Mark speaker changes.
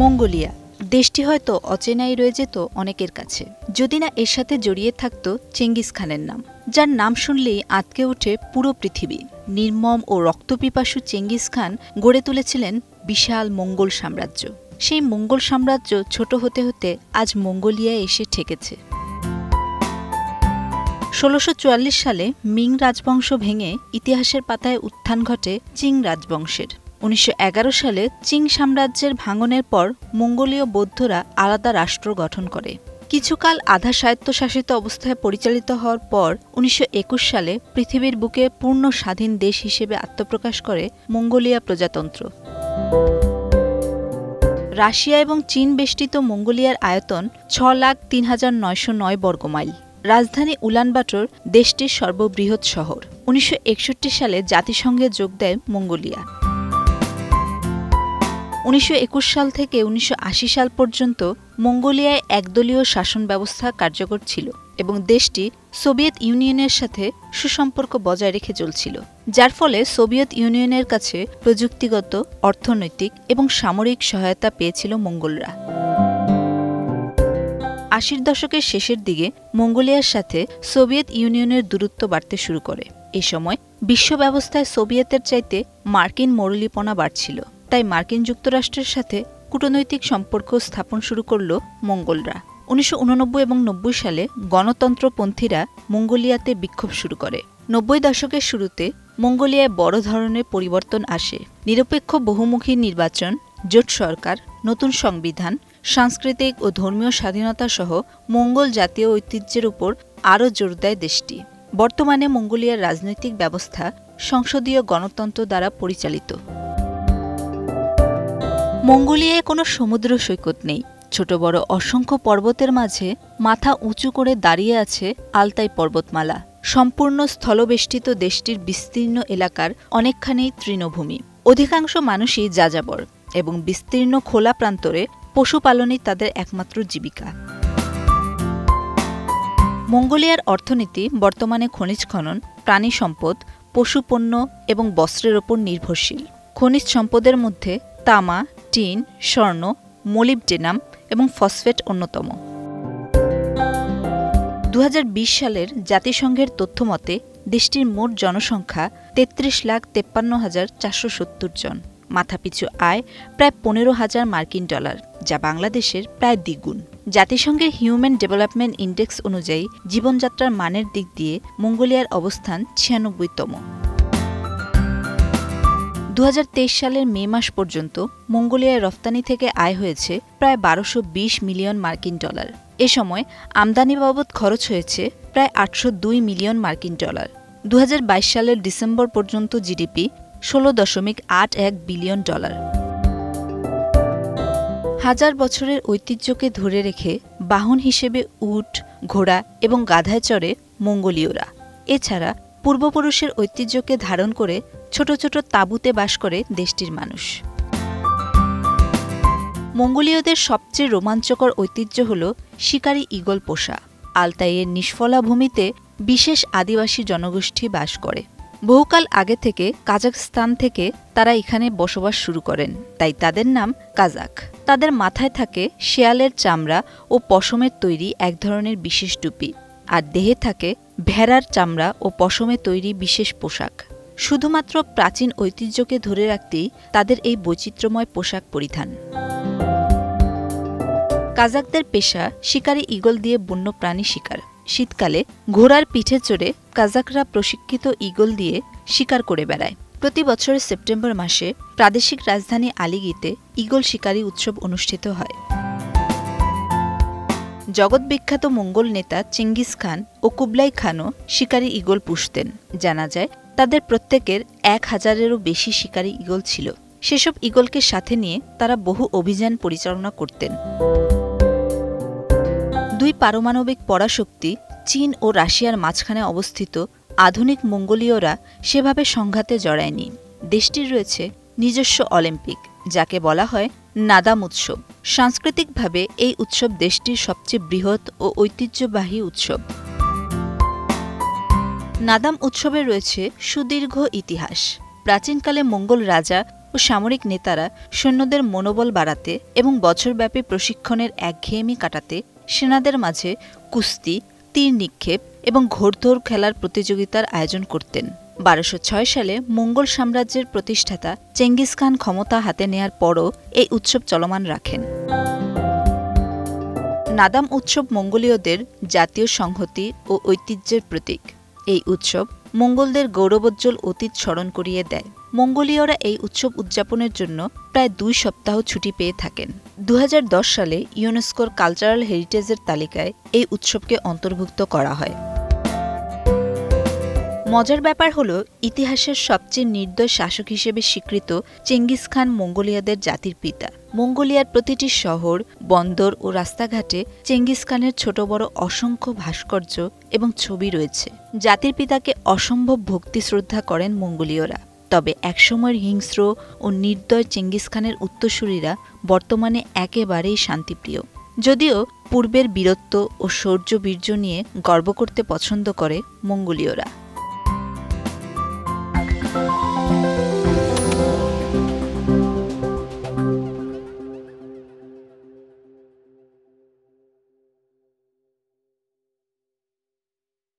Speaker 1: Mongolia দেশটি হয়তো অচেনাই রয়ে যেত অনেকের কাছে, যদি না এর সাথে জড়িয়ে থাকত চেঙ্গিস খানের নাম, যার নাম শুনলেই আঁতকে ওঠে পুরো পৃথিবী। নির্মম ও রক্তপিপাসু চেঙ্গিস খান গড়ে তুলেছিলেন বিশাল মঙ্গল সাম্রাজ্য। সেই মঙ্গল সাম্রাজ্য ছোট হতে হতে আজ মঙ্গোলিয়ায় এসে ঠেকেছে। ১৬৪৪ সালে মিং রাজবংশ ভেঙে ইতিহাসের পাতায় উত্থান ঘটে চিং রাজবংশের। ১৯১১ সালে চিং সাম্রাজ্যের ভাঙনের পর মঙ্গোলীয় বৌদ্ধরা আলাদা রাষ্ট্র গঠন করে। কিছুকাল আধা স্বায়ত্তশাসিত অবস্থায় পরিচালিত হওয়ার পর ১৯২১ সালে পৃথিবীর বুকে পূর্ণ স্বাধীন দেশ হিসেবে আত্মপ্রকাশ করে মঙ্গোলিয়া প্রজাতন্ত্র। রাশিয়া এবং চীন বেষ্টিত মঙ্গোলিয়ার আয়তন ৬,০৩,৯০৯ বর্গমাইল। রাজধানী উলানবাটর দেশটির সর্ববৃহৎ শহর। ১৯৬১ সালে জাতিসংঘে যোগ দেয় মঙ্গোলিয়া। ১৯২১ সাল থেকে ১৯৮০ সাল পর্যন্ত মঙ্গোলিয়ায় একদলীয় শাসন ব্যবস্থা কার্যকর ছিল এবং দেশটি সোভিয়েত ইউনিয়নের সাথে সুসম্পর্ক বজায় রেখে চলছিল, যার ফলে সোভিয়েত ইউনিয়নের কাছে প্রযুক্তিগত, অর্থনৈতিক এবং সামরিক সহায়তা পেয়েছিল মঙ্গোলরা। ৮০ দশকের শেষের দিকে মঙ্গোলিয়ার সাথে সোভিয়েত ইউনিয়নের দূরত্ব বাড়তে শুরু করে। এ সময় বিশ্ব ব্যবস্থায় সোভিয়েতের চাইতে মার্কিন মৌলিপনা বাড়ছিল, তাই মার্কিন যুক্তরাষ্ট্রের সাথে কূটনৈতিক সম্পর্ক স্থাপন শুরু করল মঙ্গোলরা। ১৯৮৯ এবং ৯০ সালে গণতন্ত্রপন্থীরা মঙ্গোলিয়াতে বিক্ষোভ শুরু করে। ৯০ দশকের শুরুতে মঙ্গোলিয়ায় বড় ধরনের পরিবর্তন আসে। নিরপেক্ষ বহুমুখী নির্বাচন, জোট সরকার, নতুন সংবিধান, সাংস্কৃতিক ও ধর্মীয় স্বাধীনতা সহ মঙ্গোল জাতীয় ঐতিহ্যের উপর আরও জোর দেয় দেশটি। বর্তমানে মঙ্গোলিয়ার রাজনৈতিক ব্যবস্থা সংসদীয় গণতন্ত্র দ্বারা পরিচালিত। মঙ্গোলিয়ায় কোনো সমুদ্র সৈকত নেই। ছোট বড় অসংখ্য পর্বতের মাঝে মাথা উঁচু করে দাঁড়িয়ে আছে আলতাই পর্বতমালা। সম্পূর্ণ স্থলবেষ্টিত দেশটির বিস্তীর্ণ এলাকার অনেকখানি তৃণভূমি। অধিকাংশ মানুষই যাযাবর এবং বিস্তীর্ণ খোলা প্রান্তরে পশুপালনই তাদের একমাত্র জীবিকা। মঙ্গোলিয়ার অর্থনীতি বর্তমানে খনিজ খনন, প্রাণী সম্পদ, পশুপণ্য এবং বস্ত্রের ওপর নির্ভরশীল। খনিজ সম্পদের মধ্যে তামা, টিন, স্বর্ণ, মোলিবডেনাম এবং ফসফেট অন্যতম। ২০২০ সালের জাতিসংঘের তথ্যমতে দেশটির মোট জনসংখ্যা ৩৩,৫৩,৪৭০ জন। মাথাপিছু আয় প্রায় $১৫,০০০ মার্কিন, যা বাংলাদেশের প্রায় দ্বিগুণ। জাতিসংঘের হিউম্যান ডেভেলপমেন্ট ইন্ডেক্স অনুযায়ী জীবনযাত্রার মানের দিক দিয়ে মঙ্গোলিয়ার অবস্থান ৯৬তম। ২০২৩ সালের মে মাস পর্যন্ত মঙ্গোলিয়ায় রফতানি থেকে আয় হয়েছে প্রায় $১২২০ মিলিয়ন মার্কিন। এ সময় আমদানি বাবদ খরচ হয়েছে প্রায় $৮০২ মিলিয়ন মার্কিন। ২০২২ সালের ডিসেম্বর পর্যন্ত জিডিপি $১৬.৮১ বিলিয়ন। হাজার বছরের ঐতিহ্যকে ধরে রেখে বাহন হিসেবে উট, ঘোড়া এবং গাধায় চড়ে মঙ্গোলীয়রা। এছাড়া পূর্বপুরুষের ঐতিহ্যকে ধারণ করে ছোট ছোট তাঁবুতে বাস করে দেশটির মানুষ। মঙ্গোলীয়দের সবচেয়ে রোমাঞ্চকর ঐতিহ্য হল শিকারী ঈগল পোষা। আলতাইয়ের নিষ্ফলা ভূমিতে বিশেষ আদিবাসী জনগোষ্ঠী বাস করে। বহুকাল আগে থেকে কাজাখস্তান থেকে তারা এখানে বসবাস শুরু করেন, তাই তাদের নাম কাজাক। তাদের মাথায় থাকে শেয়ালের চামড়া ও পশমের তৈরি এক ধরনের বিশেষ টুপি, আর দেহে থাকে ভেড়ার চামড়া ও পশমে তৈরি বিশেষ পোশাক। শুধুমাত্র প্রাচীন ঐতিহ্যকে ধরে রাখতেই তাদের এই বৈচিত্র্যময় পোশাক পরিধান। কাজাকদের পেশা শিকারী ঈগল দিয়ে বন্যপ্রাণী শিকার। শীতকালে ঘোড়ার পিঠে চড়ে কাজাকরা প্রশিক্ষিত ঈগল দিয়ে শিকার করে বেড়ায়। প্রতি বছরের সেপ্টেম্বর মাসে প্রাদেশিক রাজধানী আলিগিতে ঈগল শিকারী উৎসব অনুষ্ঠিত হয়। জগৎবিখ্যাত মঙ্গল নেতা চেঙ্গিস খান ও কুবলাই খানও শিকারী ঈগল পুষতেন। জানা যায় তাদের প্রত্যেকের ১,০০০-এরও বেশি শিকারী ঈগল ছিল। সেসব ঈগলকে সাথে নিয়ে তারা বহু অভিযান পরিচালনা করতেন। দুই পারমাণবিক পরাশক্তি চীন ও রাশিয়ার মাঝখানে অবস্থিত আধুনিক মঙ্গোলীয়রা সেভাবে সংঘাতে জড়ায়নি। দেশটির রয়েছে নিজস্ব অলিম্পিক, যাকে বলা হয় নাদাম উৎসব। সাংস্কৃতিকভাবে এই উৎসব দেশটির সবচেয়ে বৃহৎ ও ঐতিহ্যবাহী উৎসব। নাদাম উৎসবে রয়েছে সুদীর্ঘ ইতিহাস। প্রাচীনকালে মঙ্গল রাজা ও সামরিক নেতারা সৈন্যদের মনোবল বাড়াতে এবং বছরব্যাপী প্রশিক্ষণের একঘেয়েমি কাটাতে সেনাদের মাঝে কুস্তি, তীর নিক্ষেপ এবং ঘোড়দৌড় খেলার প্রতিযোগিতার আয়োজন করতেন। 1206 সালে মঙ্গল সাম্রাজ্যের প্রতিষ্ঠাতা চেঙ্গিস খান ক্ষমতা হাতে নেয়ার পরও এই উৎসব চলমান রাখেন। নাদাম উৎসব মঙ্গোলীয়দের জাতীয় সংহতি ও ঐতিহ্যের প্রতীক। এই উৎসব মঙ্গোলদের গৌরবোজ্জ্বল অতীত স্মরণ করিয়ে দেয়। মঙ্গোলীয়রা এই উৎসব উদযাপনের জন্য প্রায় 2 সপ্তাহ ছুটি পেয়ে থাকেন। 2010 সালে ইউনেস্কোর কালচারাল হেরিটেজের তালিকায় এই উৎসবকে অন্তর্ভুক্ত করা হয়। মজার ব্যাপার হল, ইতিহাসের সবচেয়ে নির্দয় শাসক হিসেবে স্বীকৃত চেঙ্গিস খান মঙ্গোলিয়াদের জাতির পিতা। মঙ্গোলিয়ার প্রতিটি শহর, বন্দর ও রাস্তাঘাটে চেঙ্গিস খানের ছোট বড় অসংখ্য ভাস্কর্য এবং ছবি রয়েছে। জাতির পিতাকে অসম্ভব ভক্তি শ্রদ্ধা করেন মঙ্গোলীয়রা। তবে একসময়ের হিংস্র ও নির্দয় চেঙ্গিস খানের উত্তরসূরিরা বর্তমানে একেবারেই শান্তিপ্রিয়। যদিও পূর্বের বীরত্ব ও শৌর্য বীর্য নিয়ে গর্ব করতে পছন্দ করে মঙ্গোলীয়রা।